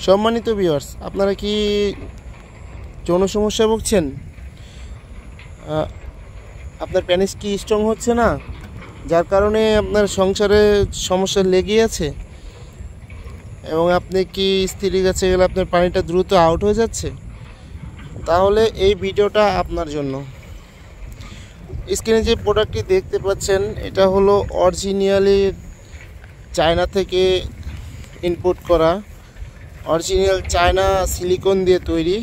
সম্মানিত ভিউয়ার্স, আপনারা কি যৌন সমস্যায় ভুগছেন? আপনার পেনিস কি স্ট্রং হচ্ছে না, যার কারণে আপনার সংসারে সমস্যা লেগেই আছে, এবং আপনি কি স্ত্রীর কাছে গেলে আপনার পানিটা দ্রুত আউট হয়ে যাচ্ছে? তাহলে এই ভিডিওটা আপনার জন্য। স্ক্রিনে যে প্রোডাক্টটি দেখতে পাচ্ছেন, এটা হলো অরিজিনালি চায়না থেকে ইনপুট করা, অরিজিনাল চায়না সিলিকন দিয়ে তৈরি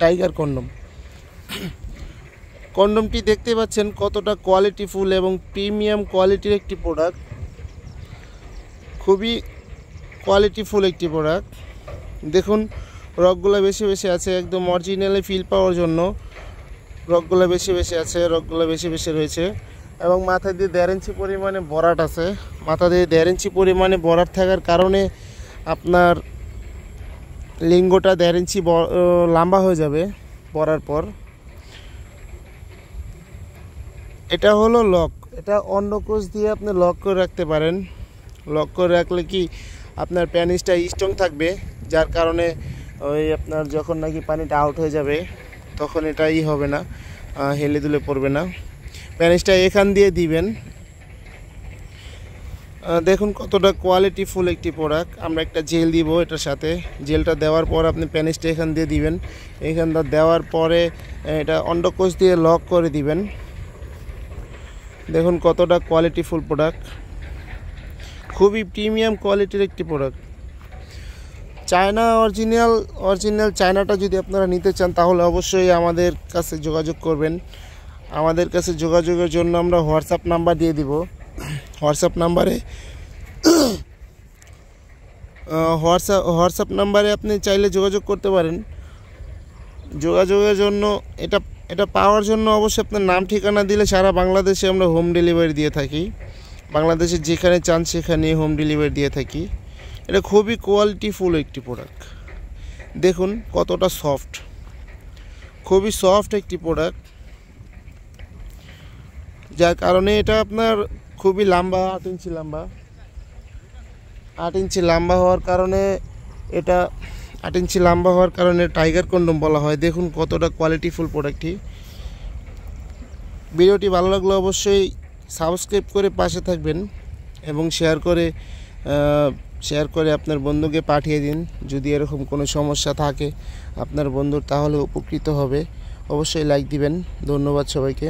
টাইগার কন্ডম। কন্ডমটি দেখতে পাচ্ছেন কতটা কোয়ালিটিফুল এবং প্রিমিয়াম কোয়ালিটির একটি প্রোডাক্ট, খুবই কোয়ালিটিফুল একটি প্রোডাক্ট। দেখুন, রকগুলো বেশি বেশি আছে, একদম অরিজিনালি ফিল পাওয়ার জন্য রকগুলো বেশি বেশি আছে, রকগুলো বেশি বেশি রয়েছে, এবং মাথা দিয়ে 1.5 ইঞ্চি পরিমাণে ভরাট আছে। মাথা দিয়ে 1.5 ইঞ্চি পরিমাণে ভরাট থাকার কারণে আপনার লিঙ্গটা 1.5 ইঞ্চি লম্বা হয়ে যাবে পরার পর। এটা হলো লক, এটা অন্ডকোষ দিয়ে আপনি লক করে রাখতে পারেন। লক করে রাখলে কি আপনার প্যানিসটা স্ট্রং থাকবে, যার কারণে ওই আপনার যখন নাকি পানিটা আউট হয়ে যাবে তখন এটাই হবে না, হেলে দুলে পড়বে না। প্যানিসটা এখান দিয়ে দিবেন। দেখুন কতটা কোয়ালিটিফুল একটি প্রোডাক্ট। আমরা একটা জেল দিব এটার সাথে, জেলটা দেওয়ার পর আপনি প্যানিসটা এখান দিয়ে দিবেন। এখানটা দেওয়ার পরে এটা অন্ডকোষ দিয়ে লক করে দিবেন। দেখুন কতটা কোয়ালিটিফুল প্রোডাক্ট, খুবই প্রিমিয়াম কোয়ালিটির একটি প্রোডাক্ট। চায়না অরিজিনাল চায়নাটা যদি আপনারা নিতে চান তাহলে অবশ্যই আমাদের কাছে যোগাযোগ করবেন। আমাদের কাছে যোগাযোগের জন্য আমরা হোয়াটসঅ্যাপ নাম্বার দিয়ে দিব। হোয়াটসঅ্যাপ নাম্বারে আপনি চাইলে যোগাযোগ করতে পারেন। যোগাযোগের জন্য এটা পাওয়ার জন্য অবশ্যই আপনার নাম ঠিকানা দিলে সারা বাংলাদেশে আমরা হোম ডেলিভারি দিয়ে থাকি। বাংলাদেশে যেখানে চান সেখানে হোম ডেলিভারি দিয়ে থাকি। এটা খুবই কোয়ালিটিফুল একটি প্রোডাক্ট। দেখুন কতটা সফট, খুবই সফট একটি প্রোডাক্ট, যার কারণে এটা আপনার খুবই লম্বা, 8 ইঞ্চি লম্বা। 8 ইঞ্চি লম্বা হওয়ার কারণে এটা 8 ইঞ্চি লম্বা হওয়ার কারণে টাইগার কন্ডম বলা হয়। দেখুন কতটা কোয়ালিটিফুল প্রোডাক্টটি। ভিডিওটি ভালো লাগলে অবশ্যই সাবস্ক্রাইব করে পাশে থাকবেন এবং শেয়ার করে আপনার বন্ধুকে পাঠিয়ে দিন। যদি এরকম কোনো সমস্যা থাকে আপনার বন্ধুর, তাহলে উপকৃত হবে। অবশ্যই লাইক দিবেন। ধন্যবাদ সবাইকে।